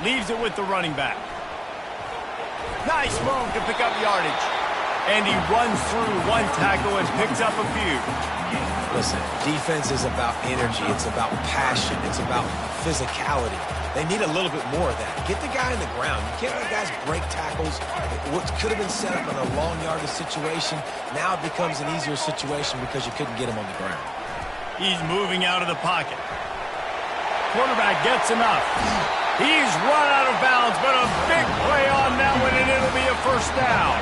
Leaves it with the running back. Nice move to pick up yardage. And he runs through one tackle and picks up a few. Listen, defense is about energy. It's about passion. It's about physicality. They need a little bit more of that. Get the guy in the ground. You can't let guys break tackles. What could have been set up in a long yardage situation, now it becomes an easier situation because you couldn't get him on the ground. He's moving out of the pocket. Quarterback gets enough. He's run out of bounds, but a big play on that one, and it'll be a first down.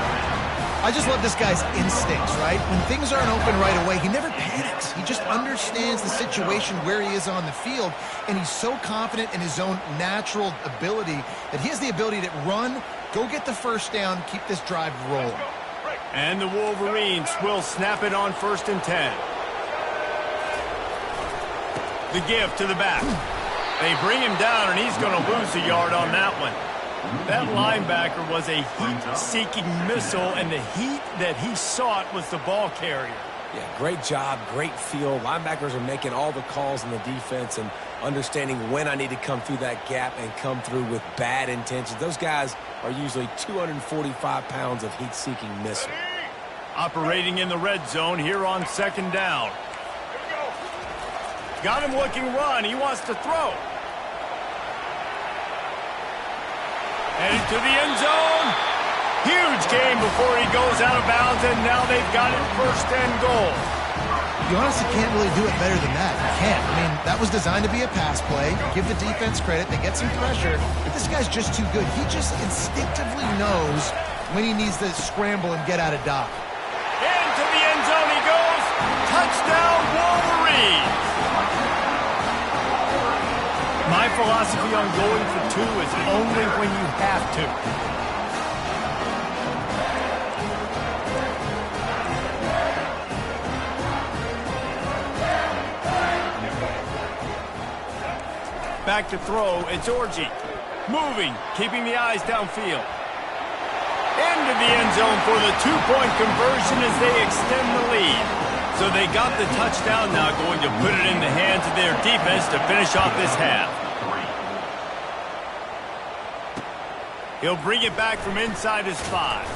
I just love this guy's instincts, right? When things aren't open right away, he never panics. He just understands the situation where he is on the field, and he's so confident in his own natural ability that he has the ability to run, go get the first down, keep this drive rolling. And the Wolverines will snap it on 1st and 10. The give to the back. They bring him down, and he's going to lose a yard on that one. That linebacker was a heat-seeking missile, and the heat that he sought was the ball carrier. Yeah, great job, great feel. Linebackers are making all the calls in the defense and understanding when I need to come through that gap and come through with bad intentions. Those guys are usually 245 pounds of heat-seeking missile. Operating in the red zone here on 2nd down. Got him looking run. He wants to throw. Headed to the end zone. Huge gain before he goes out of bounds, and now they've got it 1st and goal. You honestly can't really do it better than that. You can't. I mean, that was designed to be a pass play. Give the defense credit. They get some pressure. But this guy's just too good. He just instinctively knows when he needs to scramble and get out of dodge. Into the end zone he goes. Touchdown, Wolverines. My philosophy on going for 2 is only when you have to. Back to throw, it's Orji. Moving, keeping the eyes downfield. Into the end zone for the 2-point conversion as they extend the lead. So they got the touchdown, now going to put it in the hands of their defense to finish off this half. He'll bring it back from inside his 5.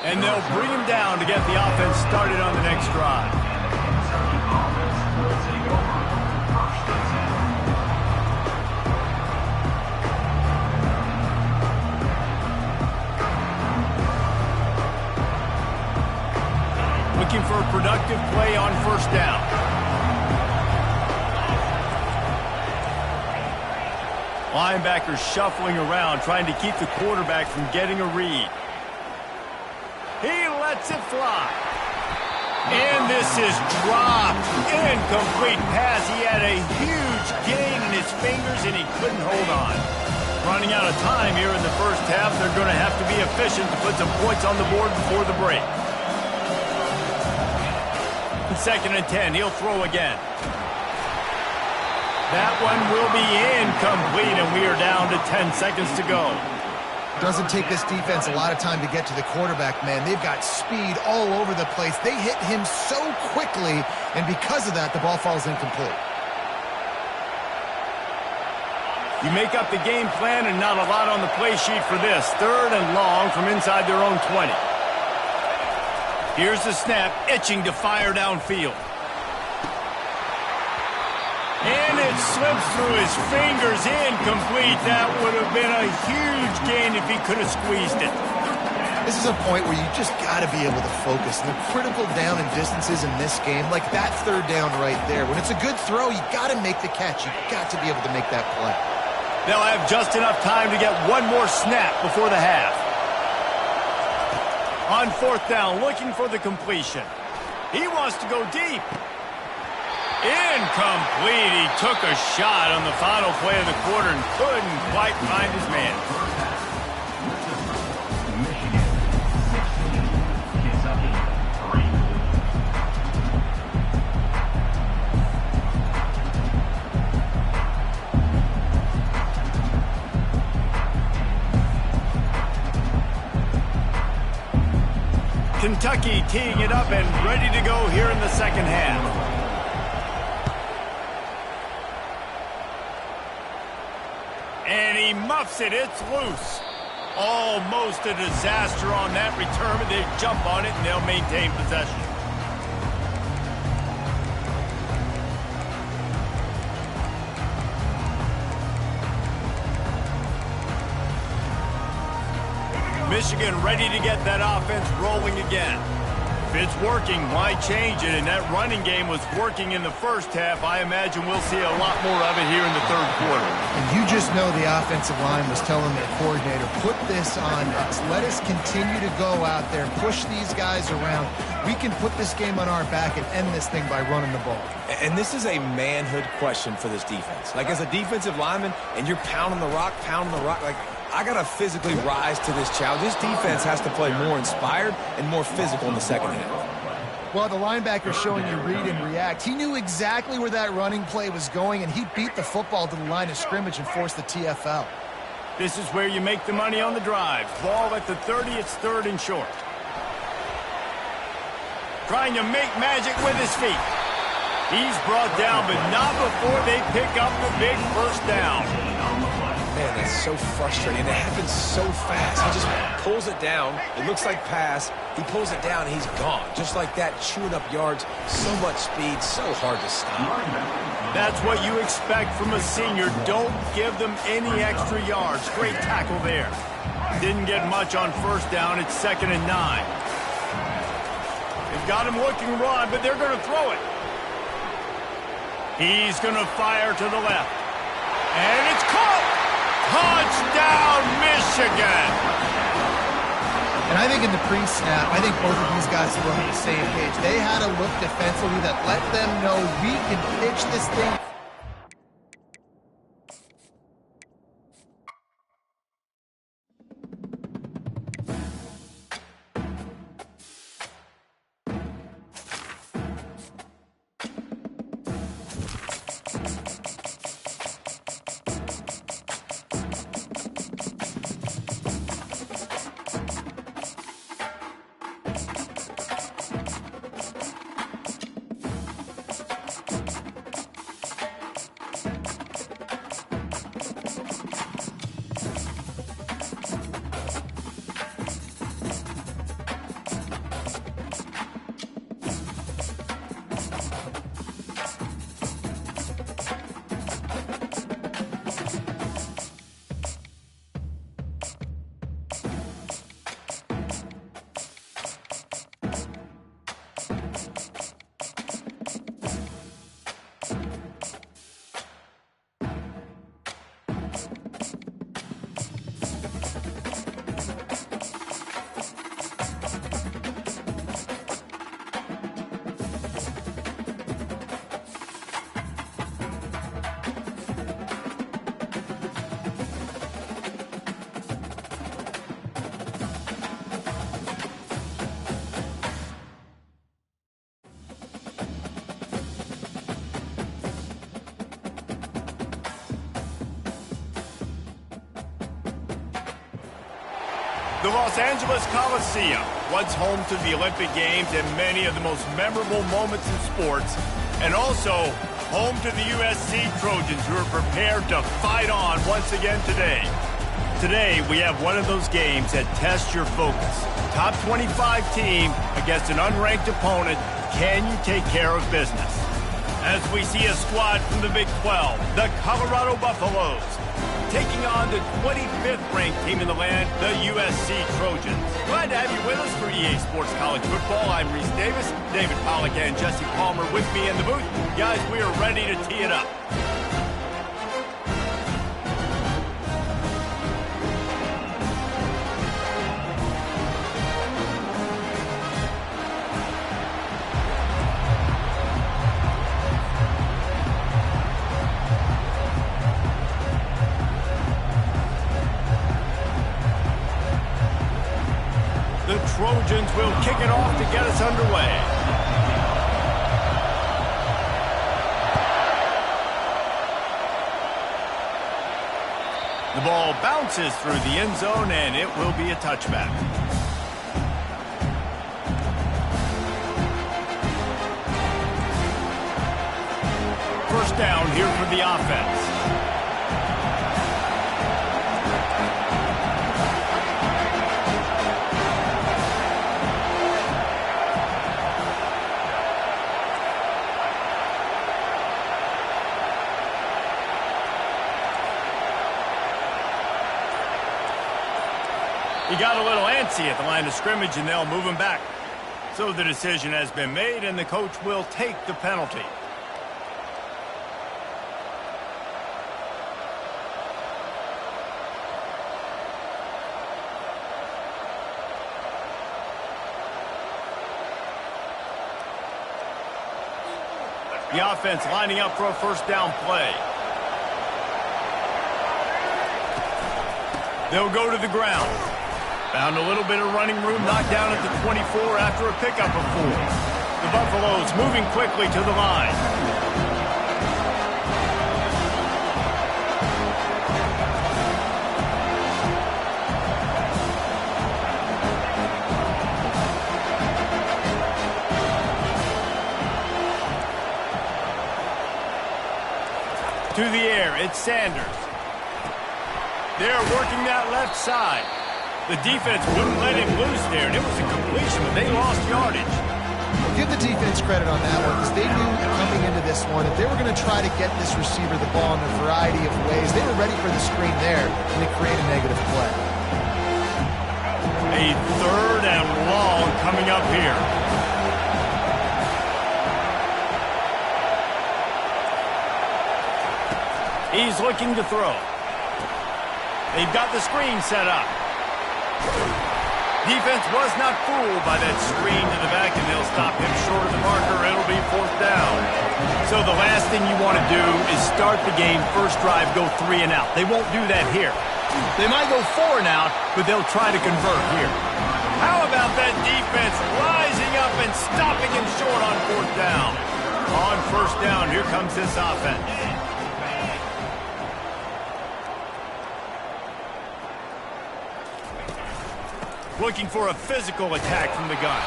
And they'll bring him down to get the offense started on the next drive. Looking for a productive play on 1st down. Linebackers shuffling around, trying to keep the quarterback from getting a read. He lets it fly. And this is dropped. Incomplete pass. He had a huge gain in his fingers, and he couldn't hold on. Running out of time here in the first half. They're going to have to be efficient to put some points on the board before the break. 2nd and 10. He'll throw again. That one will be incomplete, and we are down to 10 seconds to go. Doesn't take this defense a lot of time to get to the quarterback, man. They've got speed all over the place. They hit him so quickly, and because of that, the ball falls incomplete. You make up the game plan, and not a lot on the play sheet for this. 3rd and long from inside their own 20. Here's the snap, itching to fire downfield. And it slips through his fingers, incomplete. That would have been a huge gain if he could have squeezed it. This is a point where you just got to be able to focus. And the critical down and distances in this game, like that 3rd down right there. When it's a good throw, you got to make the catch. You got to be able to make that play. They'll have just enough time to get one more snap before the half. On 4th down, looking for the completion. He wants to go deep. Incomplete. He took a shot on the final play of the quarter and couldn't quite find his man. Kentucky teeing it up and ready to go here in the 2nd half. And he muffs it. It's loose. Almost a disaster on that return, but they jump on it and they'll maintain possession. Michigan ready to get that offense rolling again. If it's working, why change it? And that running game was working in the first half. I imagine we'll see a lot more of it here in the third quarter. And you just know the offensive line was telling their coordinator, put this on us. Let us continue to go out there, push these guys around. We can put this game on our back and end this thing by running the ball. And this is a manhood question for this defense. Like, as a defensive lineman, and you're pounding the rock, like, I got to physically rise to this challenge. This defense has to play more inspired and more physical in the second half. Well, the linebacker's showing you read and react. He knew exactly where that running play was going, and he beat the football to the line of scrimmage and forced the TFL. This is where you make the money on the drive. Ball at the 30, it's third and short. Trying to make magic with his feet. He's brought down, but not before they pick up the big first down. Man, that's so frustrating. It happens so fast. He just pulls it down. It looks like pass. He pulls it down, and he's gone. Just like that, chewing up yards. So much speed, so hard to stop. That's what you expect from a senior. Don't give them any extra yards. Great tackle there. Didn't get much on first down. It's 2nd and 9. They've got him looking run, but they're going to throw it. He's going to fire to the left. And it's caught! Touchdown, Michigan! And I think in the pre-snap, I think both of these guys were on the same page. They had a look defensively that let them know we can pitch this thing. The Los Angeles Coliseum, once home to the Olympic Games and many of the most memorable moments in sports, and also home to the USC Trojans, who are prepared to fight on once again today. Today, we have one of those games that tests your focus. Top 25 team against an unranked opponent. Can you take care of business? As we see a squad from the Big 12, the Colorado Buffaloes, taking on the 25th ranked team in the land, the USC Trojans. Glad to have you with us for EA Sports College Football. I'm Reese Davis, David Pollack and Jesse Palmer with me in the booth. Guys, we are ready to tee it up. Trojans will kick it off to get us underway. The ball bounces through the end zone, and it will be a touchback. First down here for the offense. He got a little antsy at the line of scrimmage, and they'll move him back. So the decision has been made, and the coach will take the penalty. The offense lining up for a first down play. They'll go to the ground. Found a little bit of running room, knocked down at the 24 after a pickup of 4. The Buffaloes moving quickly to the line. To the air, it's Sanders. They're working that left side. The defense wouldn't let him loose there, and it was a completion, but they lost yardage. Give the defense credit on that one, because they knew coming into this one, if they were going to try to get this receiver the ball in a variety of ways, they were ready for the screen there, and they create a negative play. A third and long coming up here. He's looking to throw. They've got the screen set up. Defense was not fooled by that screen to the back, and they'll stop him short of the marker. It'll be 4th down. So the last thing you want to do is start the game, first drive, go 3 and out. They won't do that here. They might go 4 and out, but they'll try to convert here. How about that defense rising up and stopping him short on 4th down? On 1st down, here comes this offense. Looking for a physical attack from the gun.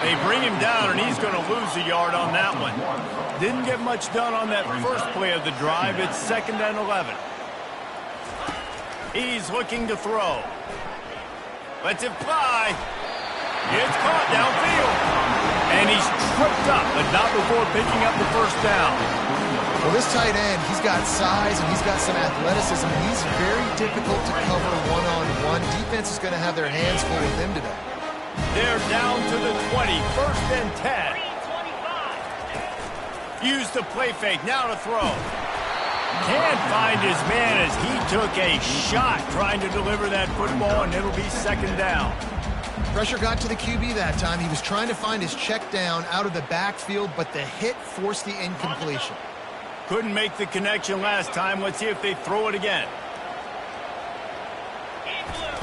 They bring him down, and he's going to lose a yard on that one. Didn't get much done on that first play of the drive. It's 2nd and 11. He's looking to throw. Lets it fly. It's caught downfield. And he's tripped up, but not before picking up the 1st down. Well, this tight end, he's got size and he's got some athleticism, and he's very difficult to cover one-on-one. Defense is going to have their hands full with him today. They're down to the 20, 1st and 10. Use the play fake, now to throw. Can't find his man as he took a shot trying to deliver that football, and it'll be 2nd down. Pressure got to the QB that time. He was trying to find his check down out of the backfield, but the hit forced the incompletion. Couldn't make the connection last time. Let's see if they throw it again.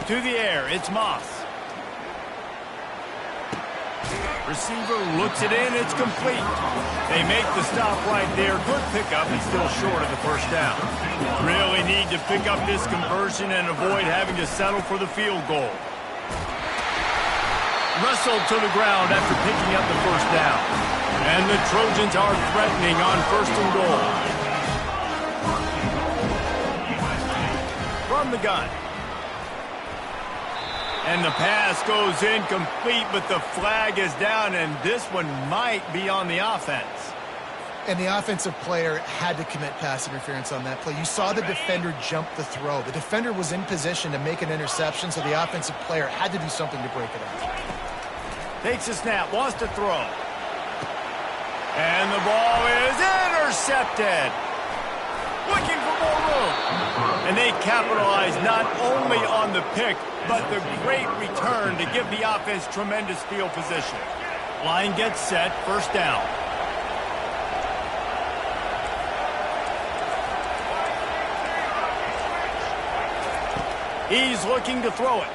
To the air, it's Moss. Receiver looks it in, it's complete. They make the stop right there. Good pickup, and still short of the 1st down. Really need to pick up this conversion and avoid having to settle for the field goal. Wrestled to the ground after picking up the 1st down. And the Trojans are threatening on 1st and goal. From the gun. And the pass goes incomplete, but the flag is down, and this one might be on the offense. And the offensive player had to commit pass interference on that play. You saw the defender jump the throw. The defender was in position to make an interception, so the offensive player had to do something to break it up. Takes a snap, wants to throw. And the ball is intercepted. Looking for more room. And they capitalize not only on the pick, but the great return to give the offense tremendous field position. Line gets set, 1st down. He's looking to throw it.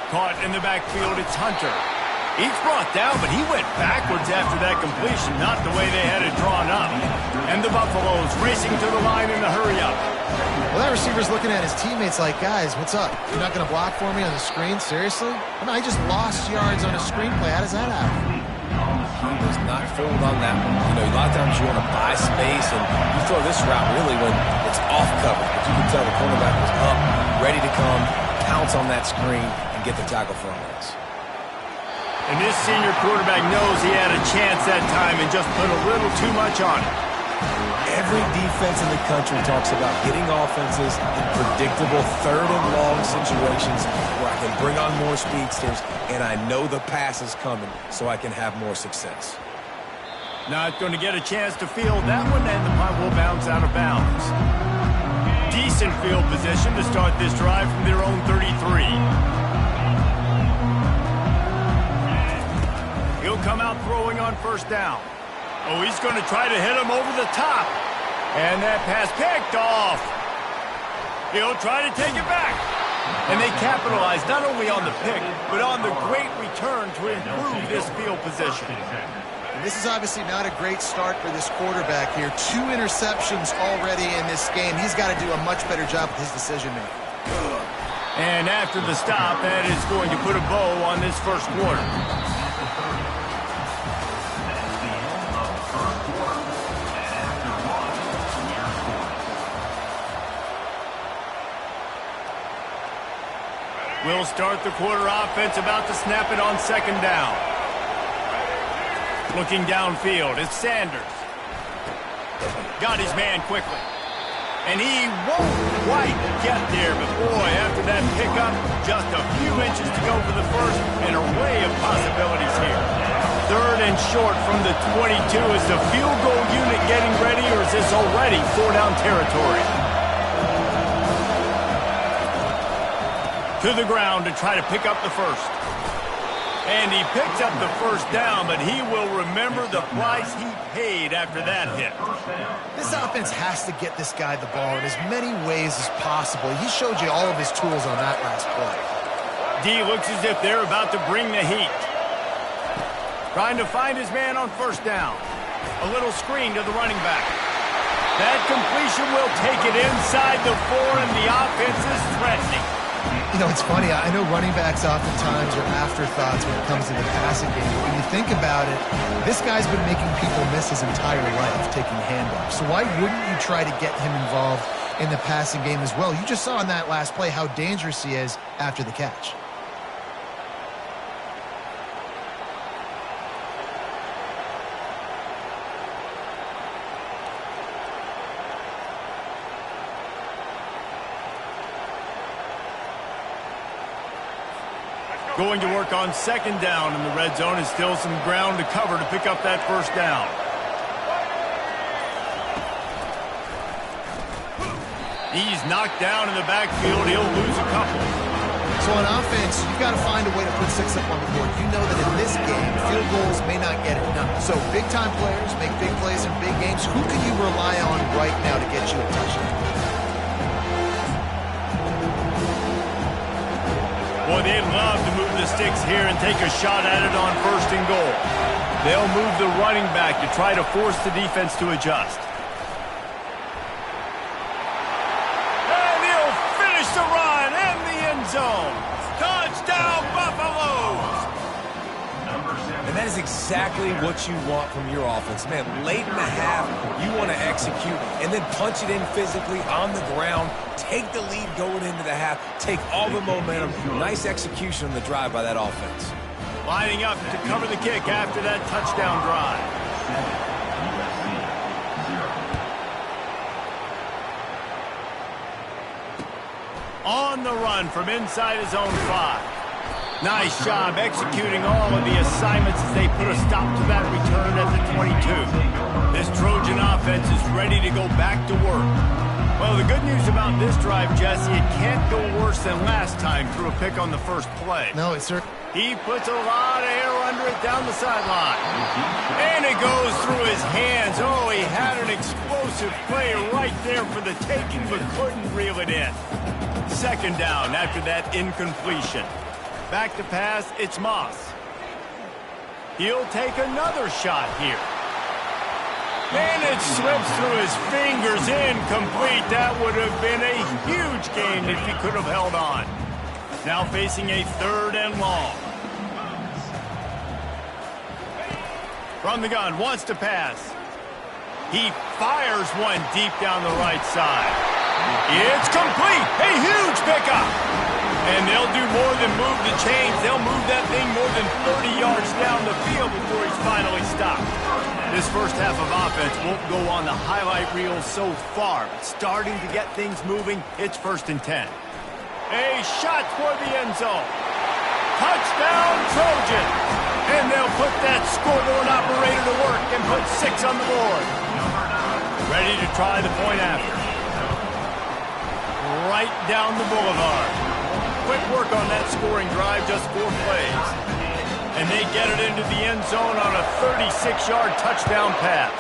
Caught in the backfield, it's Hunter. He's brought down, but he went backwards after that completion, not the way they had it drawn up. And the Buffaloes racing to the line in a hurry-up. Well, that receiver's looking at his teammates like, guys, what's up? You're not going to block for me on the screen? Seriously? I mean, I just lost yards on a screenplay. How does that happen? He was not fooled on that one. You know, a lot of times you want to buy space, and you throw this route really when it's off cover. But you can tell the cornerback was up, ready to come, pounce on that screen, and get the tackle for him. And this senior quarterback knows he had a chance that time and just put a little too much on it. Every defense in the country talks about getting offenses in predictable third and long situations where I can bring on more speedsters and I know the pass is coming so I can have more success. Not going to get a chance to field that one, and the punt will bounce out of bounds. Decent field position to start this drive from their own 33. He'll come out throwing on first down. Oh, he's going to try to hit him over the top. And that pass picked off. He'll try to take it back. And they capitalize not only on the pick, but on the great return to improve this field position. And this is obviously not a great start for this quarterback here. 2 interceptions already in this game. He's got to do a much better job with his decision-making. And after the stop, that is going to put a bow on this first quarter. We'll start the quarter offense, about to snap it on second down. Looking downfield, it's Sanders. Got his man quickly. And he won't quite get there, but boy, after that pickup, just a few inches to go for the first, an array of possibilities here. Third and short from the 22. Is the field goal unit getting ready, or is this already 4-down territory? To the ground to try to pick up the first. And he picks up the first down, but he will remember the price he paid after that hit. This offense has to get this guy the ball in as many ways as possible. He showed you all of his tools on that last play. D looks as if they're about to bring the heat. Trying to find his man on first down. A little screen to the running back. That completion will take it inside the 4, and the offense is threatening. You know, it's funny. I know running backs oftentimes are afterthoughts when it comes to the passing game. But when you think about it, this guy's been making people miss his entire life taking handoffs. So why wouldn't you try to get him involved in the passing game as well? You just saw in that last play how dangerous he is after the catch. Going to work on second down in the red zone, and still some ground to cover to pick up that first down. He's knocked down in the backfield. He'll lose a couple. So on offense, you've got to find a way to put 6 up on the board. You know that in this game, field goals may not get it done. So big-time players make big plays in big games. Who can you rely on right now to get you a touchdown? Boy, they'd love to move the sticks here and take a shot at it on first and goal. They'll move the running back to try to force the defense to adjust. And he'll finish the run in the end zone. Touchdown, Buffaloes! And that is exactly what you want from your offense. Man, late in the half, you want to execute and then punch it in physically on the ground, take the lead going into the half, take all the momentum. Nice execution on the drive by that offense. Lining up to cover the kick after that touchdown drive. On the run from inside his own 5. Nice job executing all of the assignments as they put a stop to that return at the 22. This Trojan offense is ready to go back to work. Well, the good news about this drive, Jesse, it can't go worse than last time through a pick on the first play. No, it's certainly. He puts a lot of air under it down the sideline. And it goes through his hands. Oh, he had an explosive play right there for the taking, but couldn't reel it in. Second down after that incompletion. Back to pass, it's Moss. He'll take another shot here. And it slips through his fingers, incomplete. That would have been a huge gain if he could have held on. Now facing a third and long. From the gun, wants to pass. He fires one deep down the right side. It's complete. A huge pickup. And they'll do more than move the chains. They'll move that thing more than 30 yards down the field before he's finally stopped. This first half of offense won't go on the highlight reel so far, but starting to get things moving, it's 1st and 10. A shot toward the end zone. Touchdown, Trojan! And they'll put that scoreboard operator to work and put 6 on the board. Ready to try the point after. Right down the boulevard. Quick work on that scoring drive, just 4 plays. And they get it into the end zone on a 36-yard touchdown pass.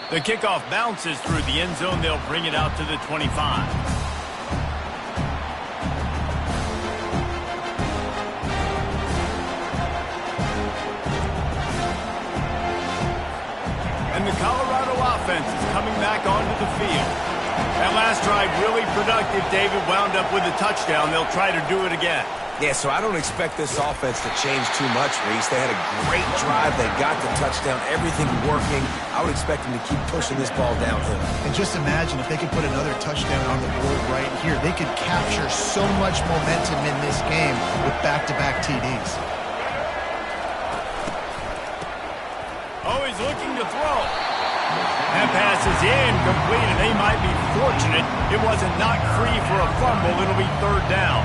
The kickoff bounces through the end zone. They'll bring it out to the 25. And the Colorado offense is coming back onto the field. That last drive really productive. David wound up with a touchdown. They'll try to do it again. Yeah, so I don't expect this offense to change too much, Reese. They had a great drive. They got the touchdown. Everything working. I would expect them to keep pushing this ball downhill. And just imagine if they could put another touchdown on the board right here. They could capture so much momentum in this game with back-to-back TDs. Always looking to throw. That pass is incomplete, and they might be fortunate it wasn't knocked free for a fumble. It'll be 3rd down.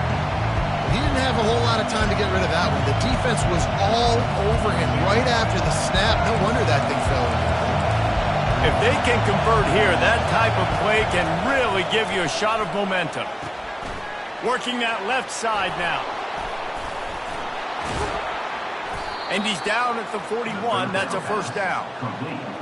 He didn't have a whole lot of time to get rid of that one. The defense was all over him right after the snap. No wonder that thing fell in. If they can convert here, that type of play can really give you a shot of momentum. Working that left side now. And he's down at the 41. That's a 1st down.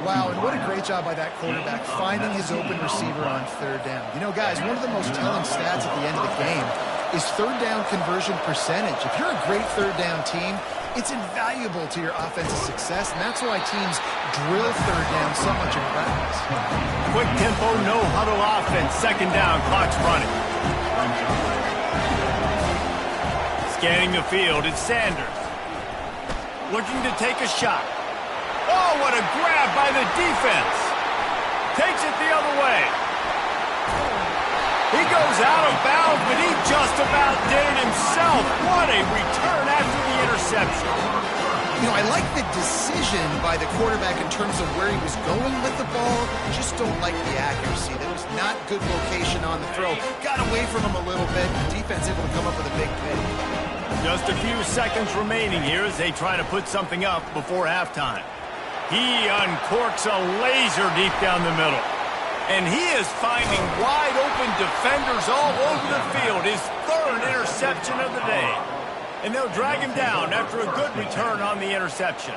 Wow, and what a great job by that quarterback finding his open receiver on 3rd down. You know, guys, one of the most telling stats at the end of the game is 3rd down conversion percentage. If you're a great 3rd down team, it's invaluable to your offensive success, and that's why teams drill 3rd down so much in practice. Quick tempo, no huddle offense. 2nd down, clock's running. Scanning the field, it's Sanders. Looking to take a shot. Oh, what a grab by the defense. Takes it the other way. He goes out of bounds, but he just about did it himself. What a return after the interception. You know, I like the decision by the quarterback in terms of where he was going with the ball. Just don't like the accuracy. That was not good location on the throw. Got away from him a little bit. The defense able to come up with a big pick. Just a few seconds remaining here as they try to put something up before halftime. He uncorks a laser deep down the middle. And he is finding wide-open defenders all over the field. His 3rd interception of the day. And they'll drag him down after a good return on the interception.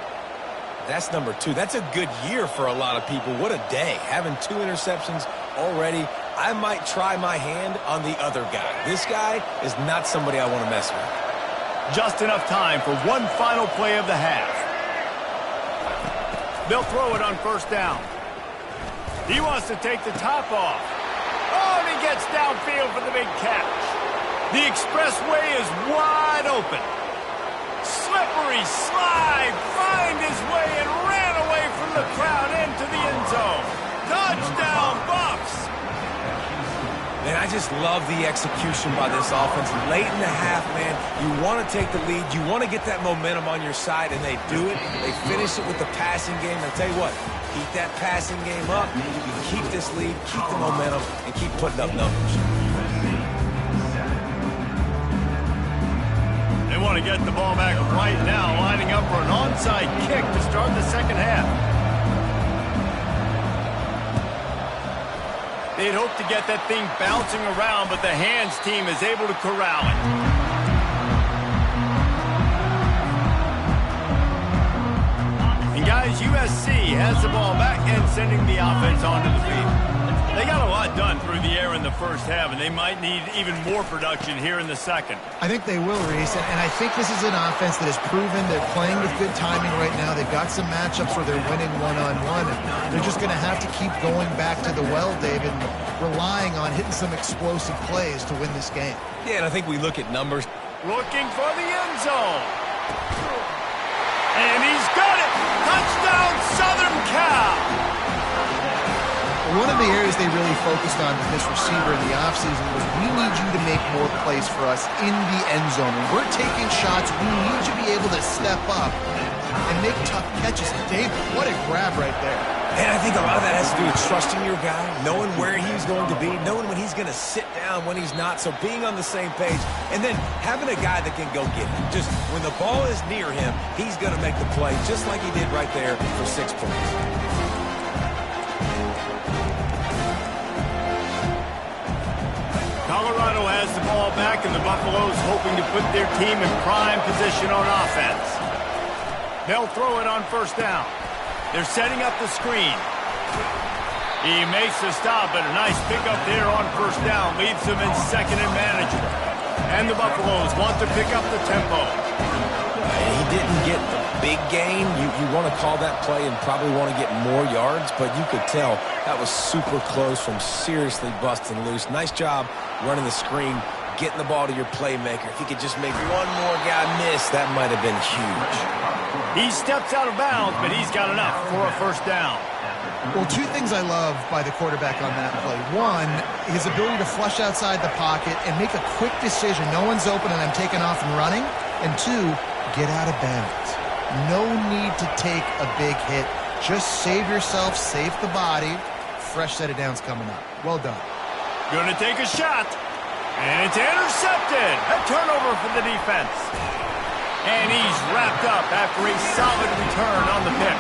That's number 2. That's a good year for a lot of people. What a day. Having 2 interceptions already. I might try my hand on the other guy. This guy is not somebody I want to mess with. Just enough time for one final play of the half. They'll throw it on 1st down. He wants to take the top off. Oh, and he gets downfield for the big catch. The expressway is wide open. Slippery slide, find his way and ran away from the crowd into the end zone. Touchdown, Bucs! Man, I just love the execution by this offense. Late in the half, man, you want to take the lead. You want to get that momentum on your side, and they do it. They finish it with the passing game. I'll tell you what, keep that passing game up. You can keep this lead, keep the momentum, and keep putting up numbers. They want to get the ball back right now, lining up for an onside kick to start the 2nd half. They'd hope to get that thing bouncing around, but the hands team is able to corral it. And guys, USC has the ball back and sending the offense onto the field. They got a lot done through the air in the first half, and they might need even more production here in the second. I think they will, Reese, and I think this is an offense that has proven they're playing with good timing right now. They've got some matchups where they're winning one-on-one, and they're just going to have to keep going back to the well, David, and relying on hitting some explosive plays to win this game. Yeah, and I think we look at numbers. Looking for the end zone. And he's got it! Touchdown, Southern Cal! One of the areas they really focused on with this receiver in the offseason was, we need you to make more plays for us in the end zone. When we're taking shots, we need you to be able to step up and make tough catches. David, what a grab right there. And I think a lot of that has to do with trusting your guy, knowing where he's going to be, knowing when he's going to sit down, when he's not, so being on the same page, and then having a guy that can go get it. Just when the ball is near him, he's going to make the play, just like he did right there for 6 points. Colorado has the ball back, and the Buffaloes hoping to put their team in prime position on offense. They'll throw it on first down. They're setting up the screen. He makes the stop, but a nice pickup there on first down leaves them in second and manageable. And the Buffaloes want to pick up the tempo. He didn't get the big gain. You want to call that play and probably want to get more yards, but you could tell that was super close from seriously busting loose. Nice job running the screen, getting the ball to your playmaker. If he could just make one more guy miss, that might have been huge. He steps out of bounds, but he's got enough for a first down. Well, 2 things I love by the quarterback on that play. 1, his ability to flush outside the pocket and make a quick decision. No one's open and I'm taking off and running. And 2, get out of bounds. No need to take a big hit. Just save yourself, save the body. Fresh set of downs coming up. Well done. Gonna take a shot. And it's intercepted. A turnover for the defense. And he's wrapped up after a solid return on the pick.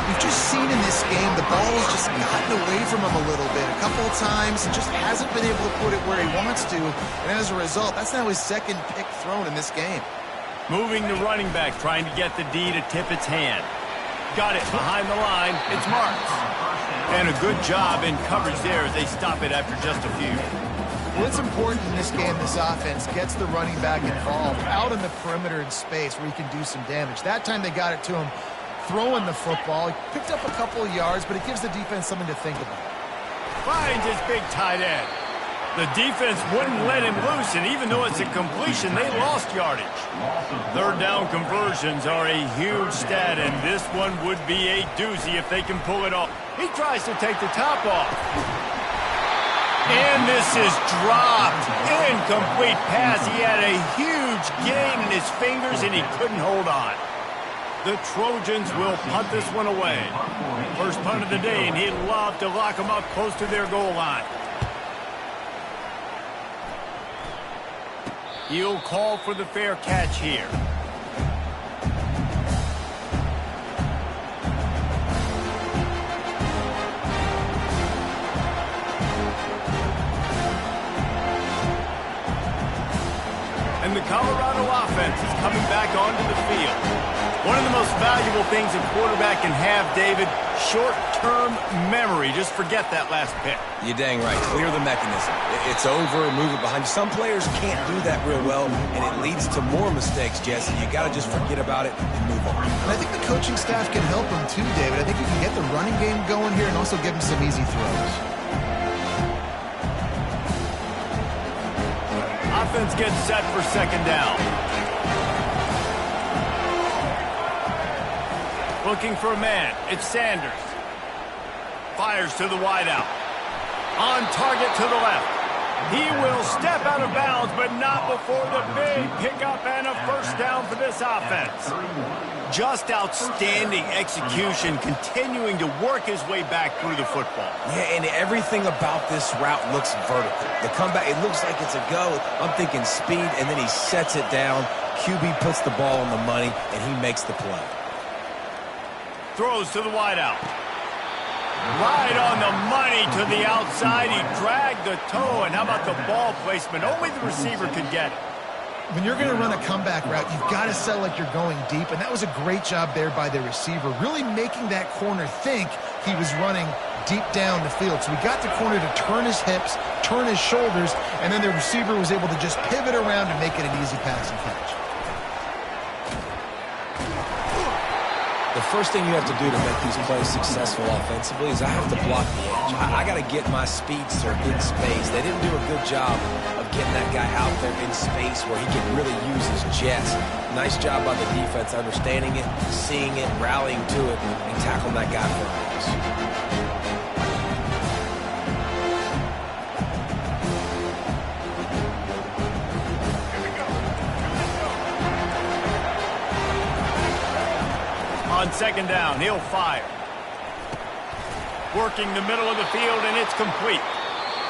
We've just seen in this game the ball's just gotten away from him a little bit. A couple of times, and just hasn't been able to put it where he wants to. And as a result, that's now his second pick thrown in this game. Moving the running back, trying to get the D to tip its hand. Got it behind the line. It's Marks. And a good job in coverage there as they stop it after just a few. Well, it's important in this game, this offense gets the running back involved out in the perimeter in space where he can do some damage. That time they got it to him throwing the football. He picked up a couple of yards, but it gives the defense something to think about. Finds his big tight end. The defense wouldn't let him loose, and even though it's a completion, they lost yardage. Third down conversions are a huge stat, and this one would be a doozy if they can pull it off. He tries to take the top off. And this is dropped. Incomplete pass. He had a huge gain in his fingers, and he couldn't hold on. The Trojans will punt this one away. First punt of the day, and he'd love to lock them up close to their goal line. He'll call for the fair catch here. And the Colorado offense is coming back onto the field. One of the most valuable things a quarterback can have, David, short-term memory. Just forget that last pick. You're dang right. Clear the mechanism. It's over, move it behind you. Some players can't do that real well, and it leads to more mistakes, Jesse. You got to just forget about it and move on. And I think the coaching staff can help him too, David. I think you can get the running game going here and also give him some easy throws. Offense gets set for second down. Looking for a man. It's Sanders. Fires to the wideout. On target to the left. He will step out of bounds, but not before the big pickup and a first down for this offense. Just outstanding execution, continuing to work his way back through the football. Yeah, and everything about this route looks vertical. The comeback, it looks like it's a go. I'm thinking speed, and then he sets it down. QB puts the ball on the money, and he makes the play. Throws to the wideout. Right on the money to the outside. He dragged the toe, and how about the ball placement? Only the receiver could get it. When you're going to run a comeback route, you've got to sell like you're going deep, and that was a great job there by the receiver, really making that corner think he was running deep down the field. So he got the corner to turn his hips, turn his shoulders, and then the receiver was able to just pivot around and make it an easy pass and catch. The first thing you have to do to make these plays successful offensively is I have to block the edge. I got to get my speedster in space. They didn't do a good job of getting that guy out there in space where he can really use his jets. Nice job by the defense understanding it, seeing it, rallying to it, and tackling that guy for a loss. second down. He'll fire. Working the middle of the field, and it's complete.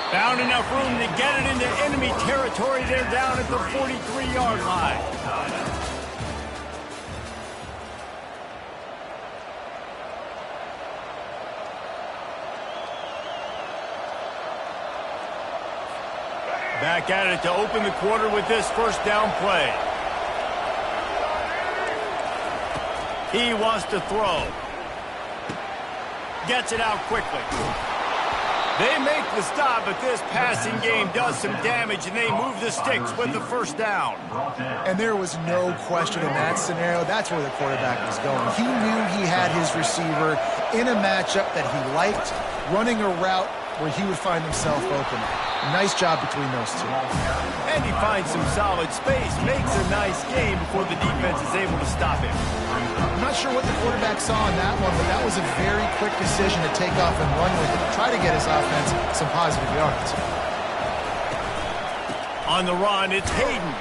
Found enough room to get it into enemy territory. They're down at the 43-yard line. Back at it to open the quarter with this first down play. He wants to throw. Gets it out quickly. They make the stop, but this passing game does some damage, and they move the sticks with the first down. And there was no question in that scenario. That's where the quarterback was going. He knew he had his receiver in a matchup that he liked, running a route where he would find himself open. Nice job between those two. And he finds some solid space, makes a nice game before the defense is able to stop him. I'm not sure what the quarterback saw on that one, but that was a very quick decision to take off and run with it, try to get his offense some positive yards. On the run, it's Hayden.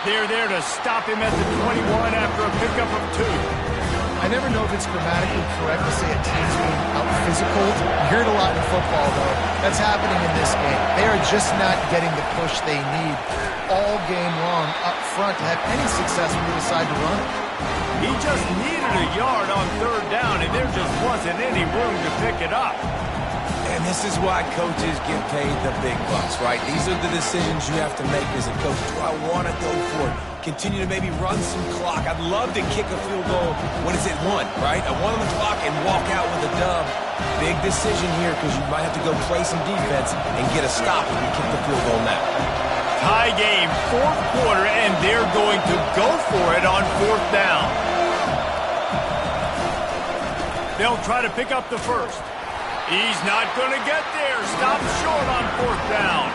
They're there to stop him at the 21 after a pickup of 2. I never know if it's grammatically correct to say a team's being out-physical. You hear it a lot in football, though. That's happening in this game. They are just not getting the push they need all game long up front to have any success when they decide to run it. He just needed a yard on third down, and there just wasn't any room to pick it up. And this is why coaches get paid the big bucks, right? These are the decisions you have to make as a coach. Do I want to go for it? Continue to maybe run some clock. I'd love to kick a field goal when it's at 1, right? A 1 on the clock and walk out with a dub. Big decision here because you might have to go play some defense and get a stop if you kick the field goal now. Tie game, fourth quarter, and they're going to go for it on fourth down. They'll try to pick up the first. He's not going to get there. Stops short on fourth down.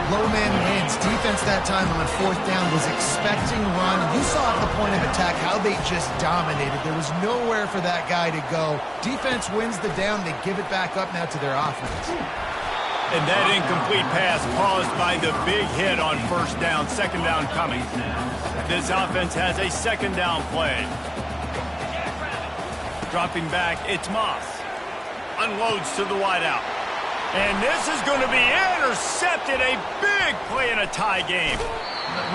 Low man wins. Defense that time on fourth down was expecting run. You saw at the point of attack how they just dominated. There was nowhere for that guy to go. Defense wins the down. They give it back up now to their offense. And that incomplete pass caused by the big hit on first down. Second down coming. This offense has a second down play. Dropping back, it's Moss. Unloads to the wideout. And this is going to be intercepted. A big play in a tie game.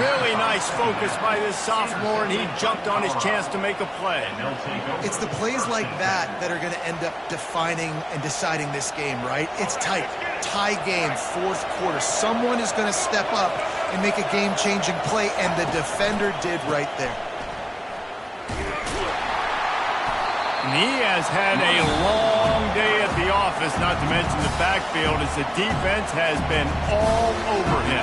Really nice focus by this sophomore, and he jumped on his chance to make a play. It's the plays like that that are going to end up defining and deciding this game, right? It's tight. Tie game, fourth quarter. Someone is going to step up and make a game-changing play, and the defender did right there. He has had a long day at the office, not to mention the backfield, as the defense has been all over him.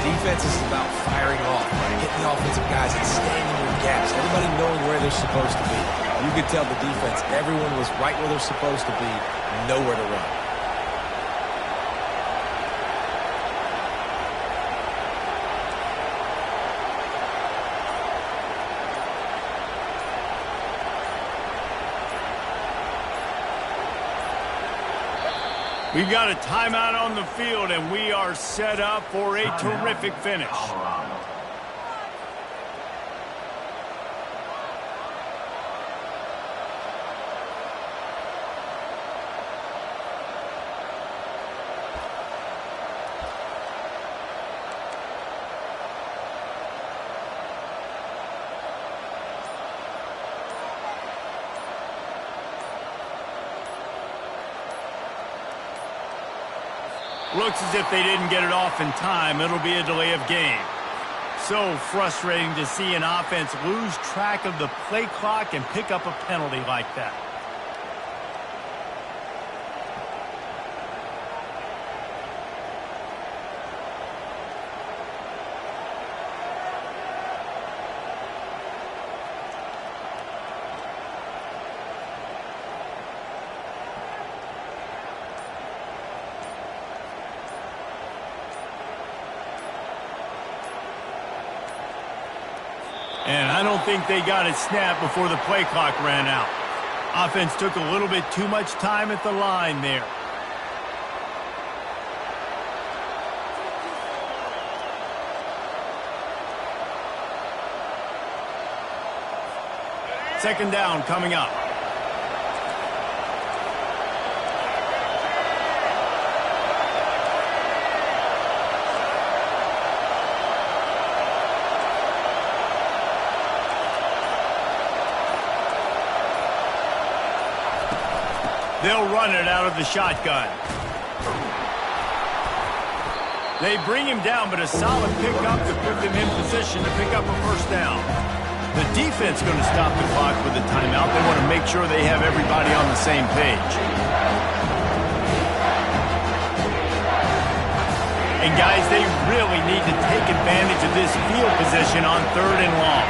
Defense is about firing off, right? Hitting the offensive guys and staying in your gaps. Everybody knowing where they're supposed to be. You could tell the defense, everyone was right where they're supposed to be, nowhere to run. We've got a timeout on the field, and we are set up for a terrific finish. Looks as if they didn't get it off in time. It'll be a delay of game. So frustrating to see an offense lose track of the play clock and pick up a penalty like that. And I don't think they got it snapped before the play clock ran out. Offense took a little bit too much time at the line there. second down coming up. They'll run it out of the shotgun. They bring him down, but a solid pickup to put them in position to pick up a first down. The defense going to stop the clock with a timeout. They want to make sure they have everybody on the same page. And guys, they really need to take advantage of this field position on 3rd and long.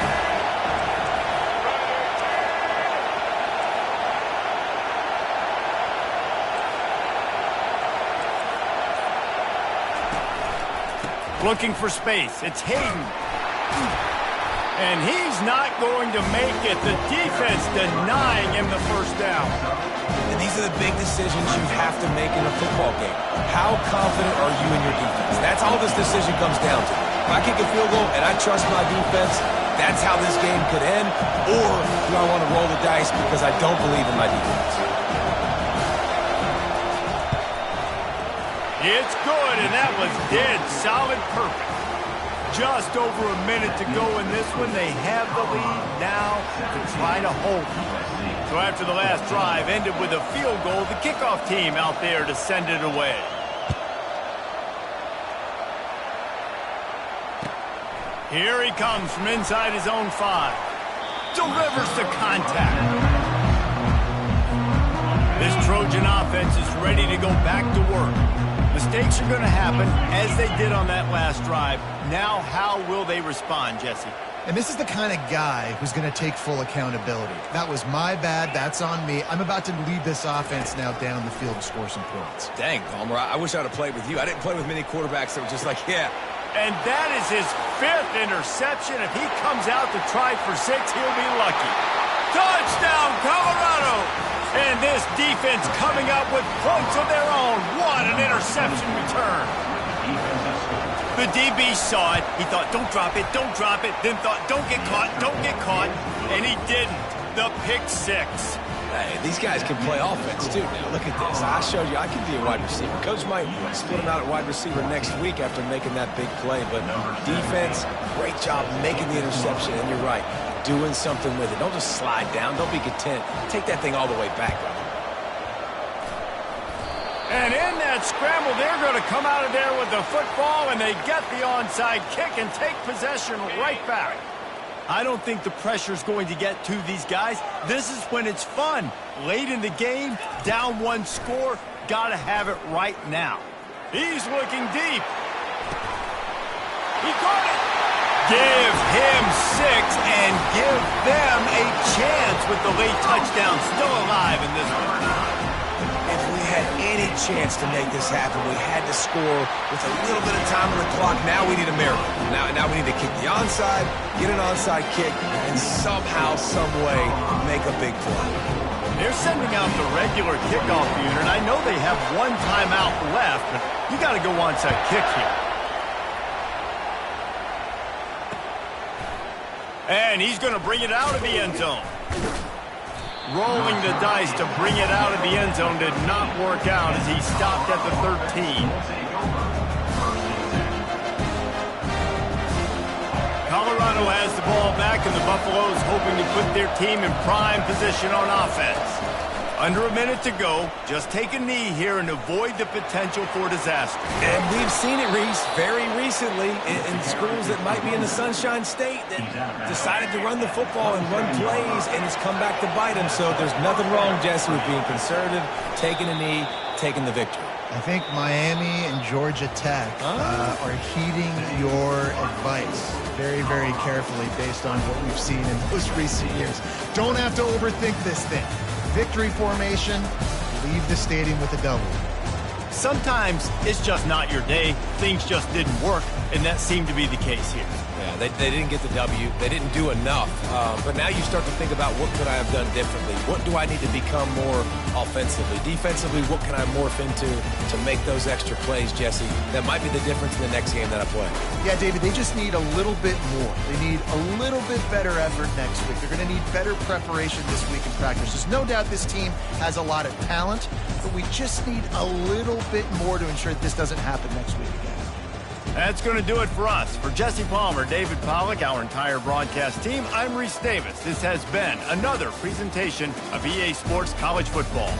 Looking for space. It's Hayden. And he's not going to make it. The defense denying him the first down. And these are the big decisions you have to make in a football game. How confident are you in your defense? That's all this decision comes down to. If I kick a field goal and I trust my defense, that's how this game could end. Or do I want to roll the dice because I don't believe in my defense? It's good, and that was dead solid perfect. Just over a minute to go in this one. They have the lead now to try to hold it. So after the last drive ended with a field goal, the kickoff team out there to send it away. Here he comes from inside his own 5. Delivers the contact. This Trojan offense is ready to go back to work. Mistakes are going to happen, as they did on that last drive. Now, how will they respond, Jesse? And this is the kind of guy who's going to take full accountability. That was my bad. That's on me. I'm about to lead this offense now down the field to score some points. Dang, Palmer, I wish I would have played with you. I didn't play with many quarterbacks that were just like, yeah. And that is his 5th interception. If he comes out to try for 6, he'll be lucky. Touchdown, Colorado! And this defense coming up with points of their own. What an interception return. The DB saw it. He thought, don't drop it, don't drop it. Then thought, don't get caught, don't get caught. And he didn't. The pick 6. Hey, these guys can play offense, too. Now, look at this. I showed you I can be a wide receiver. Coach might split him out at wide receiver next week after making that big play. But defense, great job making the interception. And you're right, doing something with it. Don't just slide down. Don't be content. Take that thing all the way back. And in that scramble, they're going to come out of there with the football, and they get the onside kick and take possession right back. I don't think the pressure's going to get to these guys. This is when it's fun. Late in the game, down 1 score, got to have it right now. He's looking deep. He caught it. Give him 6 and give them a chance with the late touchdown still alive in this one. If we had any chance to make this happen, we had to score with a little bit of time on the clock. Now we need a miracle. Now we need to kick the onside, get an onside kick, and somehow, some way, make a big play. They're sending out the regular kickoff unit. I know they have 1 timeout left, but you got to go onside kick here. And he's going to bring it out of the end zone. Rolling the dice to bring it out of the end zone did not work out as he stopped at the 13. Colorado has the ball back, and the Buffaloes hoping to put their team in prime position on offense. Under a minute to go. Just take a knee here and avoid the potential for disaster. And we've seen it, Reese, very recently in schools that might be in the Sunshine State that decided to run the football and run plays, and it's come back to bite them. So there's nothing wrong, Jesse, with being conservative, taking a knee, taking the victory. I think Miami and Georgia Tech are heeding your advice very, very carefully based on what we've seen in those recent years. Don't have to overthink this thing. Victory formation, leave the stadium with a double. Sometimes it's just not your day. Things just didn't work, and that seemed to be the case here. Yeah, they didn't get the W. They didn't do enough. But now you start to think about what could I have done differently? What do I need to become more offensively? Defensively, what can I morph into to make those extra plays, Jesse? That might be the difference in the next game that I play. Yeah, David, they just need a little bit more. They need a little bit better effort next week. They're going to need better preparation this week in practice. There's no doubt this team has a lot of talent, but we just need a little bit more to ensure that this doesn't happen next week again. That's going to do it for us. For Jesse Palmer, David Pollack, our entire broadcast team, I'm Reese Davis. This has been another presentation of EA Sports College Football.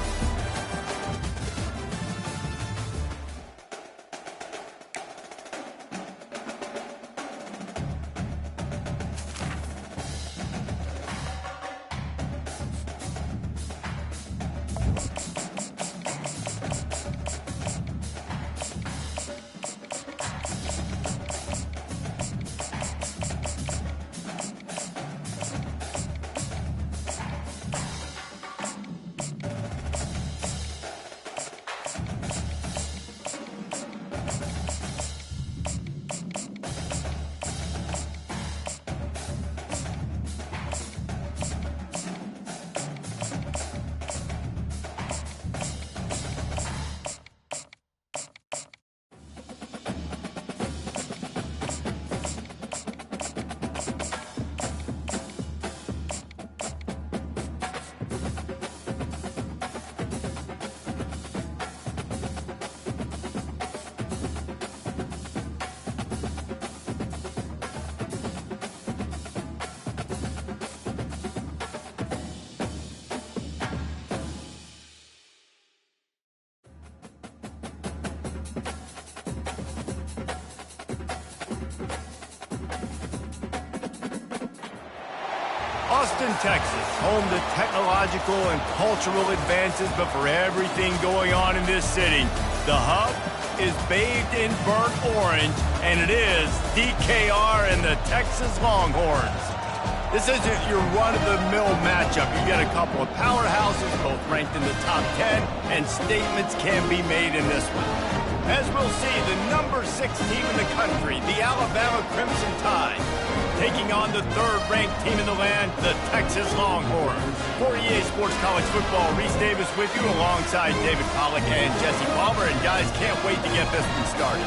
Austin, Texas, home to technological and cultural advances, but for everything going on in this city, the hub is bathed in burnt orange, and it is DKR and the Texas Longhorns. This isn't your run-of-the-mill matchup. You get a couple of powerhouses, both ranked in the top 10, and statements can be made in this one. As we'll see, the number 6 team in the country, the Alabama Crimson Tide, taking on the 3rd-ranked team in the land, the Texas Longhorns. For EA Sports College Football, Reese Davis with you alongside David Pollack and Jesse Palmer. And guys, can't wait to get this one started.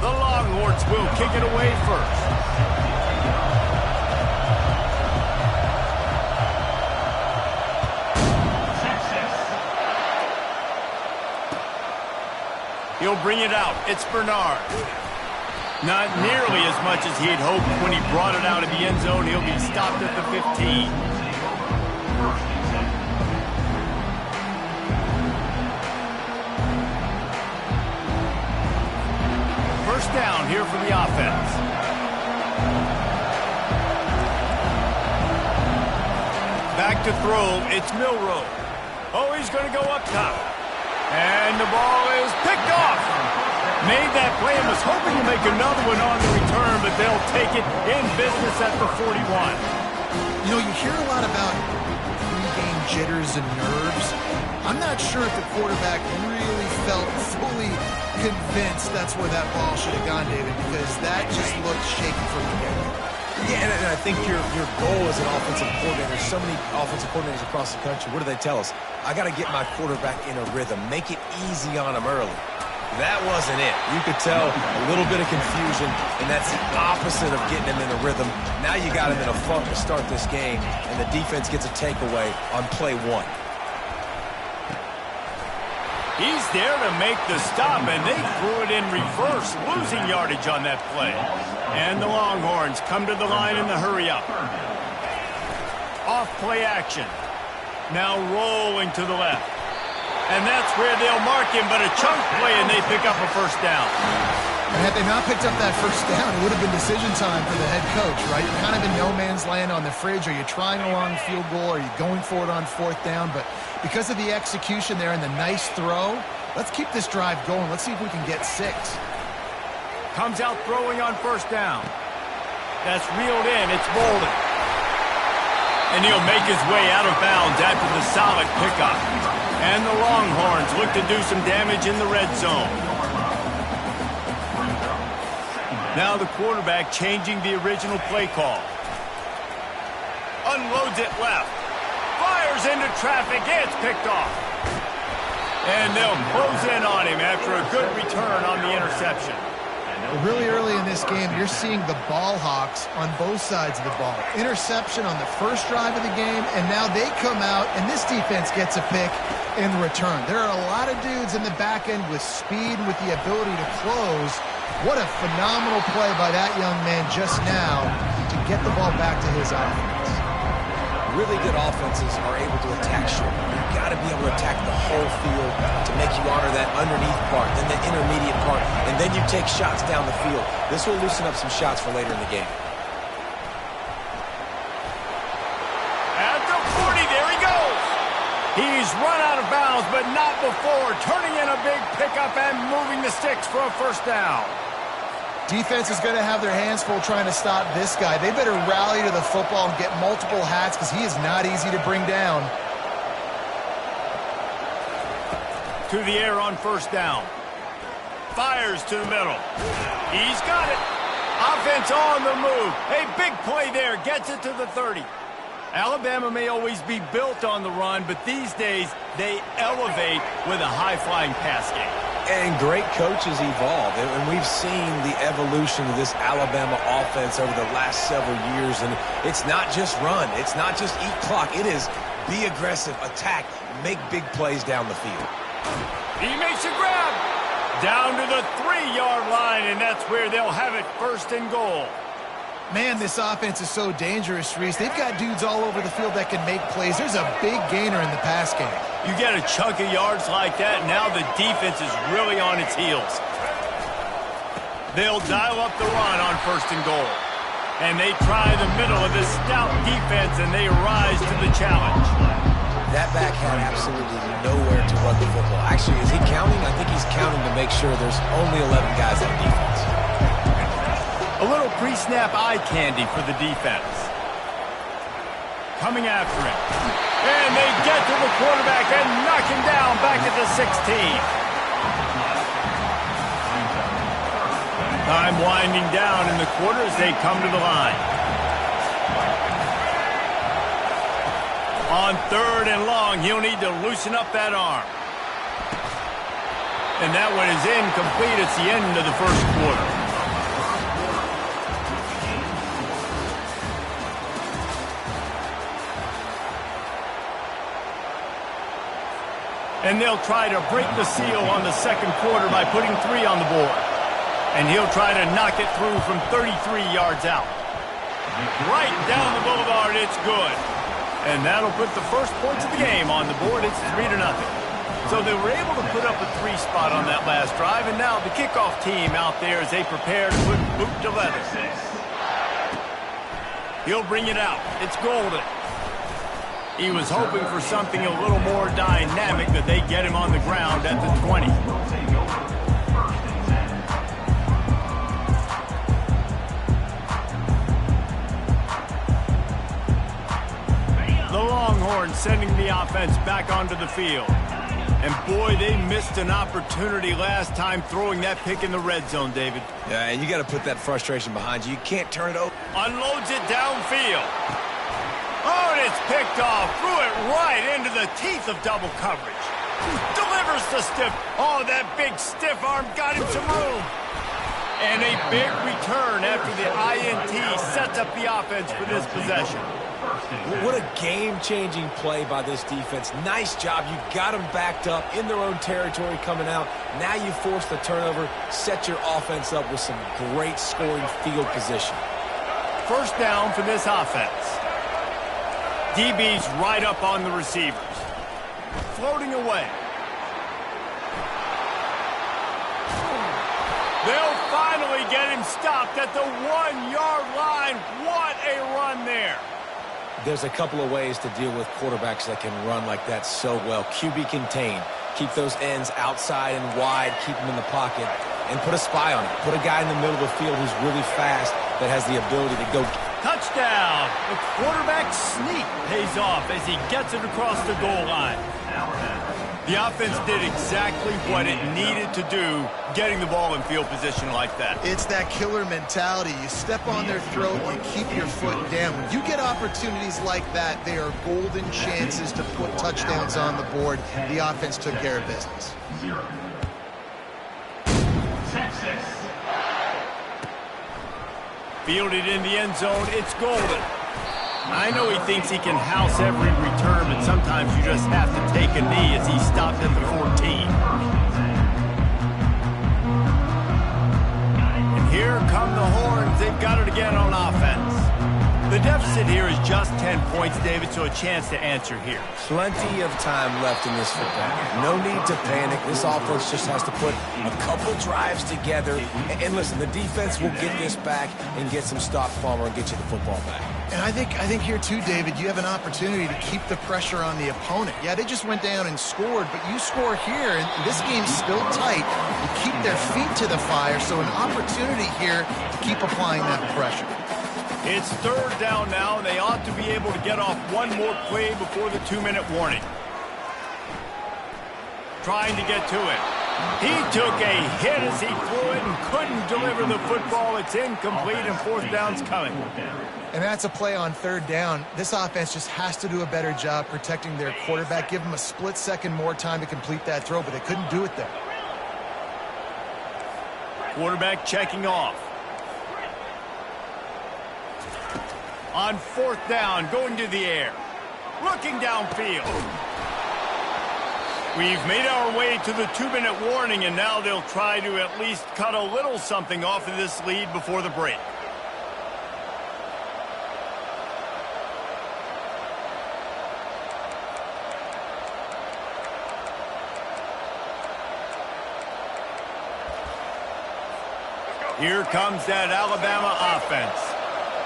The Longhorns will kick it away first. He'll bring it out. It's Bernard. Not nearly as much as he'd hoped when he brought it out of the end zone. He'll be stopped at the 15. First down here for the offense. Back to throw. It's Milroe. Oh, he's going to go up top. And the ball is picked off. Made that play and was hoping to make another one on the return, but they'll take it in business at the 41. You know, you hear a lot about pre-game jitters and nerves. I'm not sure if the quarterback really felt fully convinced that's where that ball should have gone, David, because that just looked shaky from the get-go. Yeah, and I think your goal as an offensive coordinator, so many offensive coordinators across the country, what do they tell us? I got to get my quarterback in a rhythm, make it easy on him early. That wasn't it. You could tell a little bit of confusion, and that's the opposite of getting him in a rhythm. Now you got him in a funk to start this game, and the defense gets a takeaway on play 1. He's there to make the stop, and they threw it in reverse, losing yardage on that play. And the Longhorns come to the line in the hurry-up. Off play action. Now rolling to the left. And that's where they'll mark him, but a chunk play, and they pick up a first down. And had they not picked up that first down, it would have been decision time for the head coach, right? You're kind of in no man's land on the fridge. Are you trying a long field goal? Are you going for it on 4th down? But because of the execution there and the nice throw, let's keep this drive going. Let's see if we can get 6. Comes out throwing on first down. That's reeled in. It's Bolden. And he'll make his way out of bounds after the solid pickup. And the Longhorns look to do some damage in the red zone. Now the quarterback changing the original play call. Unloads it left. Fires into traffic. It's picked off. And they'll close in on him after a good return on the interception. Really early in this game, you're seeing the ball hawks on both sides of the ball. Interception on the first drive of the game, and now they come out, and this defense gets a pick in return. There are a lot of dudes in the back end with speed and with the ability to close. What a phenomenal play by that young man just now to get the ball back to his offense. Really good offenses are able to attack short. You've got to be able to attack the whole field to make you honor that underneath part, then the intermediate part, and then you take shots down the field. This will loosen up some shots for later in the game. At the 40, there he goes. He's run out of bounds, but not before turning in a big pickup and moving the sticks for a first down. Defense is going to have their hands full trying to stop this guy. They better rally to the football and get multiple hats because he is not easy to bring down. To the air on first down. Fires to the middle. He's got it. Offense on the move. A big play there. Gets it to the 30. Alabama may always be built on the run, but these days they elevate with a high-flying pass game. And great coaches evolve, and we've seen the evolution of this Alabama offense over the last several years, and it's not just run, it's not just eat clock, it is be aggressive, attack, make big plays down the field. He makes a grab down to the 3-yard line, and that's where they'll have it first and goal. Man, this offense is so dangerous, Reese. They've got dudes all over the field that can make plays. There's a big gainer in the pass game. You get a chunk of yards like that, now the defense is really on its heels. They'll dial up the run on first and goal. And they try the middle of this stout defense, and they rise to the challenge. That back had absolutely nowhere to run the football. Actually, is he counting? I think he's counting to make sure there's only 11 guys on defense. A little pre-snap eye candy for the defense. Coming after him. And they get to the quarterback and knock him down back at the 16. Time winding down in the quarter as they come to the line. On third and long, he'll need to loosen up that arm. And that one is incomplete. It's the end of the first quarter. And they'll try to break the seal on the second quarter by putting 3 on the board. And he'll try to knock it through from 33 yards out. Right down the boulevard, it's good. And that'll put the first points of the game on the board. It's 3-0. So they were able to put up a 3 spot on that last drive, and now the kickoff team out there as they prepare to put boot to leather. He'll bring it out. It's golden. He was hoping for something a little more dynamic, but they get him on the ground at the 20. The Longhorns sending the offense back onto the field. And boy, they missed an opportunity last time throwing that pick in the red zone, David. Yeah, and you got to put that frustration behind you. You can't turn it over. Unloads it downfield. Oh, and it's picked off. Threw it right into the teeth of double coverage. Delivers the stiff. Oh, that big stiff arm got him some room. And a big return after the INT sets up the offense for this possession. What a game-changing play by this defense. Nice job. You got them backed up in their own territory coming out. Now you force the turnover, set your offense up with some great scoring field position. First down for this offense. DB's right up on the receivers. Floating away. They'll finally get him stopped at the 1-yard line. What a run there. There's a couple of ways to deal with quarterbacks that can run like that so well. QB contain. Keep those ends outside and wide. Keep them in the pocket. And put a spy on it. Put a guy in the middle of the field who's really fast that has the ability to go Touchdown! The quarterback sneak pays off as he gets it across the goal line. The offense did exactly what it needed to do, getting the ball in field position like that. It's that killer mentality. You step on their throat, you keep your foot down. When you get opportunities like that, they are golden chances to put touchdowns on the board. The offense took care of business. Fielded in the end zone, it's golden. I know he thinks he can house every return, but sometimes you just have to take a knee as he stopped at the 14. And here come the horns. They've got it again on offense. The deficit here is just 10 points, David, so a chance to answer here. Plenty of time left in this football game. No need to panic. This offense just has to put a couple drives together. And listen, the defense will get this back and get some stops, Palmer, and get you the football back. And I think here too, David, you have an opportunity to keep the pressure on the opponent. Yeah, they just went down and scored, but you score here, and this game's still tight. You keep their feet to the fire, so an opportunity here to keep applying that pressure. It's third down now, and they ought to be able to get off one more play before the 2-minute warning. Trying to get to it. He took a hit as he threw it and couldn't deliver the football. It's incomplete, and fourth down's coming. And that's a play on third down. This offense just has to do a better job protecting their quarterback. Give him a split second more time to complete that throw, but they couldn't do it there. Quarterback checking off. On fourth down, going to the air. Looking downfield. We've made our way to the 2-minute warning, and now they'll try to at least cut a little something off of this lead before the break. Here comes that Alabama offense.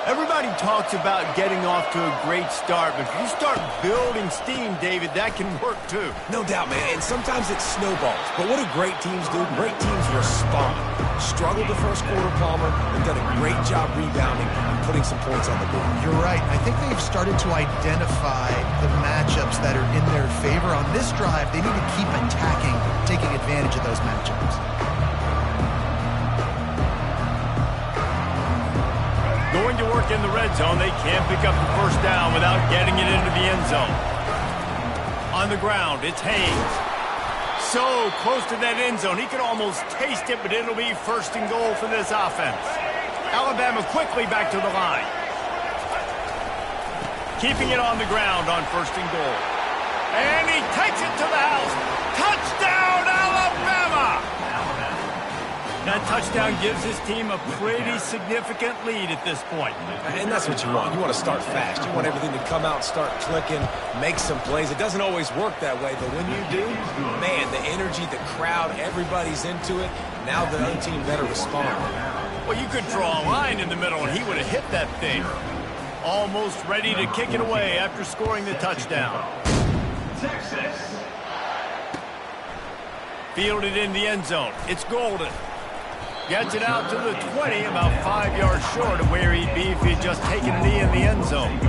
Everybody talks about getting off to a great start, but if you start building steam, David, that can work too. No doubt, man, and sometimes it snowballs. But what do great teams do? Great teams respond. Struggled the first quarter, Palmer, and done a great job rebounding and putting some points on the board. You're right. I think they've started to identify the matchups that are in their favor. On this drive, they need to keep attacking, taking advantage of those matchups. Going to work in the red zone. They can't pick up the first down without getting it into the end zone. On the ground, it's Haynes. So close to that end zone. He could almost taste it, but it'll be first and goal for this offense. Alabama quickly back to the line. Keeping it on the ground on first and goal. And he takes it to the house. Touchdown, Alabama! That touchdown gives his team a pretty significant lead at this point. And that's what you want. You want to start fast. You want everything to come out, start clicking, make some plays. It doesn't always work that way, but when you do, man, the energy, the crowd, everybody's into it. Now the other team better respond. Well, you could draw a line in the middle, and he would have hit that thing. Almost ready to kick it away after scoring the touchdown. Texas. Fielded in the end zone. It's Golden. Gets it out to the 20, about 5 yards short of where he'd be if he'd just taken a knee in the end zone.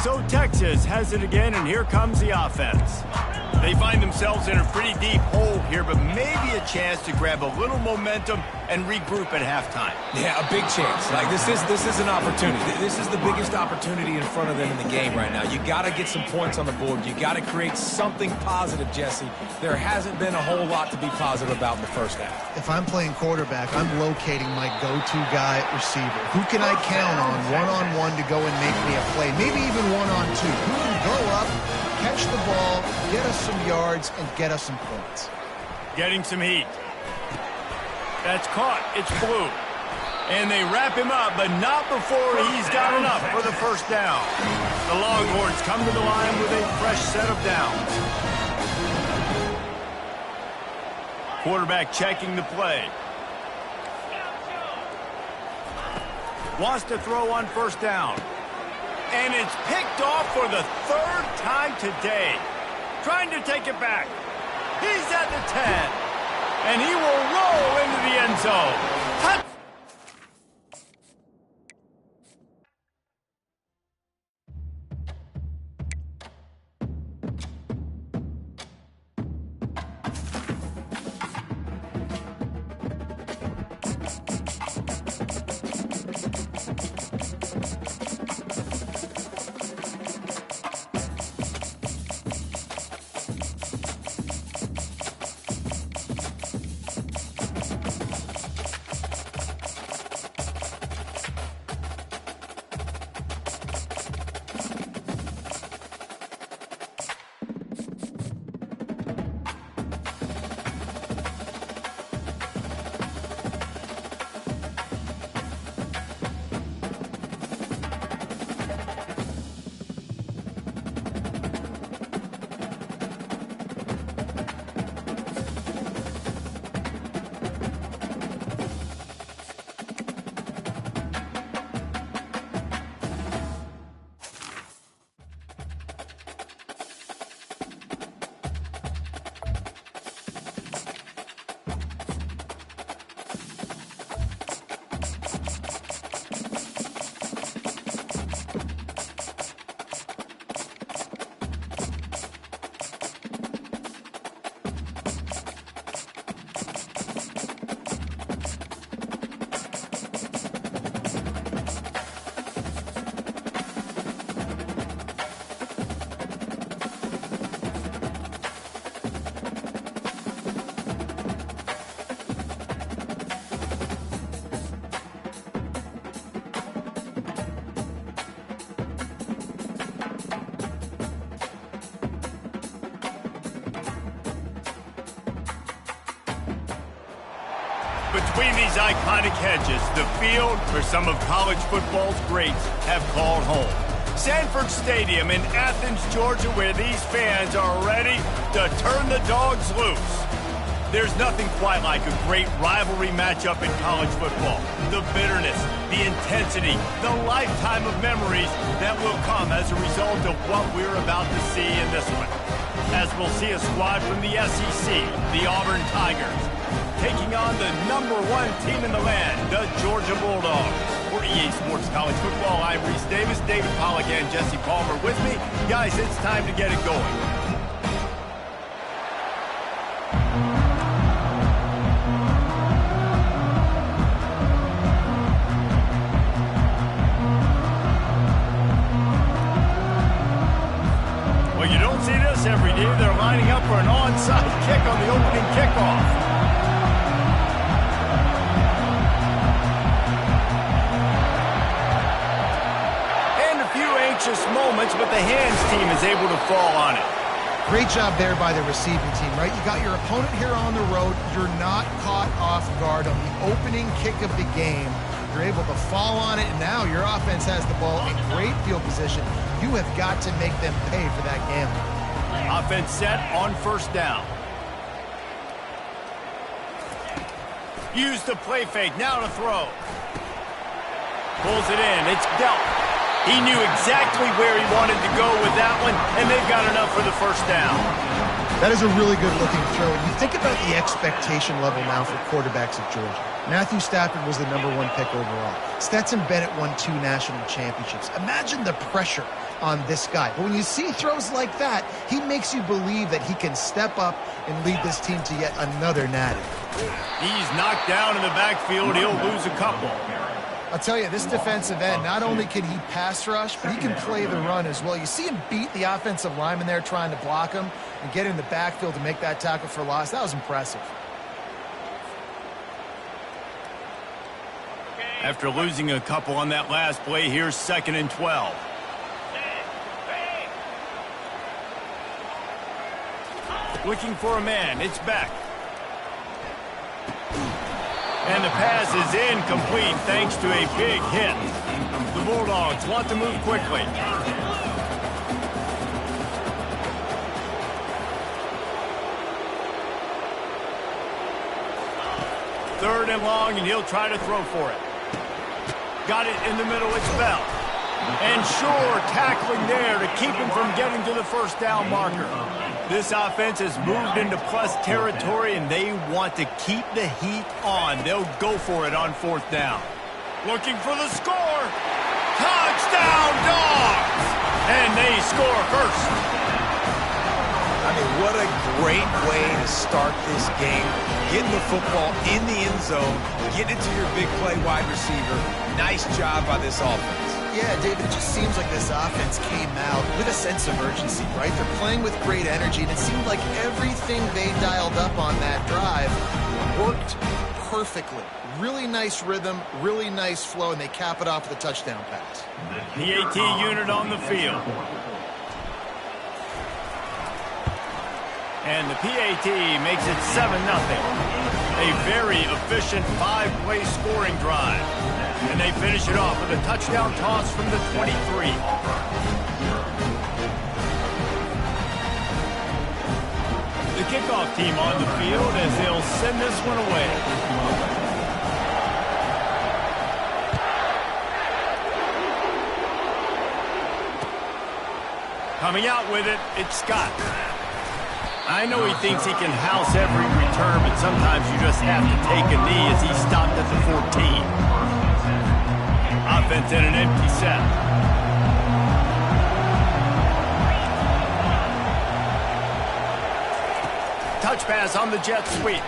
So Texas has it again, and here comes the offense. They find themselves in a pretty deep hole here, but maybe a chance to grab a little momentum and regroup at halftime. Yeah, a big chance. Like this is an opportunity. This is the biggest opportunity in front of them in the game right now. You got to get some points on the board. You got to create something positive, Jesse. There hasn't been a whole lot to be positive about in the first half. If I'm playing quarterback, I'm locating my go-to guy at receiver. Who can I count on one-on-one to go and make me a play? Maybe even one-on-two. Who can go up, catch the ball, get us some yards, and get us some points. Getting some heat. That's caught. It's blue. And they wrap him up, but not before he's got enough for the first down. The Longhorns come to the line with a fresh set of downs. Quarterback checking the play. Wants to throw on first down. And it's picked off for the third time today. Trying to take it back. He's at the 10. And he will roll into the end zone. Touchdown. Between these iconic hedges, the field where some of college football's greats have called home. Sanford Stadium in Athens, Georgia, where these fans are ready to turn the dogs loose. There's nothing quite like a great rivalry matchup in college football. The bitterness, the intensity, the lifetime of memories that will come as a result of what we're about to see in this one. As we'll see a squad from the SEC, the Auburn Tigers, taking on the #1 team in the land, the Georgia Bulldogs. For EA Sports College Football, I'm Reese Davis, David Pollack, and Jesse Palmer with me. Guys, it's time to get it going. Well, you don't see this every day. They're lining up for an onside kick on the opening kickoff. Moments, but the hands team is able to fall on it. Great job there by the receiving team, right? You got your opponent here on the road. You're not caught off guard on the opening kick of the game. You're able to fall on it, and now your offense has the ball in great field position. You have got to make them pay for that gamble. Offense set on first down. Use the play fake, now to throw. Pulls it in, it's dealt. He knew exactly where he wanted to go with that one, and they've got enough for the first down. That is a really good-looking throw. And you think about the expectation level now for quarterbacks at Georgia. Matthew Stafford was the #1 pick overall. Stetson Bennett won 2 national championships. Imagine the pressure on this guy. But when you see throws like that, he makes you believe that he can step up and lead this team to yet another natty. He's knocked down in the backfield. He'll lose a couple. I'll tell you, this defensive end, not only can he pass rush, but he can play the run as well. You see him beat the offensive lineman there trying to block him and get in the backfield to make that tackle for loss. That was impressive. After losing a couple on that last play, here's 2nd and 12. Looking for a man. It's back. And the pass is incomplete thanks to a big hit. The Bulldogs want to move quickly. Third and long, and he'll try to throw for it. Got it in the middle, it's Bell. And sure, tackling there to keep him from getting to the first down marker. This offense has moved into plus territory, and they want to keep the heat on. They'll go for it on 4th down. Looking for the score. Touchdown, Dogs! And they score first. I mean, what a great way to start this game. Getting the football in the end zone, getting it to your big play wide receiver. Nice job by this offense. Yeah, David, it just seems like this offense came out with a sense of urgency, right? They're playing with great energy, and it seemed like everything they dialed up on that drive worked perfectly. Really nice rhythm, really nice flow, and they cap it off with a touchdown pass. PAT unit on the field. And the PAT makes it 7-0. A very efficient 5-play scoring drive. And they finish it off with a touchdown toss from the 23. The kickoff team on the field as they'll send this one away. Coming out with it, it's Scott. I know he thinks he can house every return, but sometimes you just have to take a knee as he stopped at the 14. Offense in an empty set. Touch pass on the jet sweep.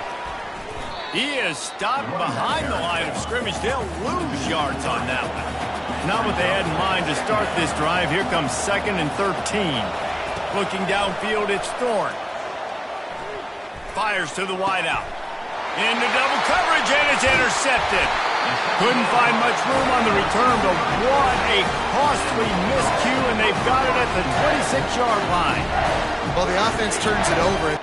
He is stopped behind the line of scrimmage. They'll lose yards on that one. Not what they had in mind to start this drive. Here comes 2nd and 13. Looking downfield, it's Thorne. Fires to the wideout. Into double coverage, and it's intercepted. Couldn't find much room on the return, but what a costly miscue, and they've got it at the 26-yard line. Well, the offense turns it over.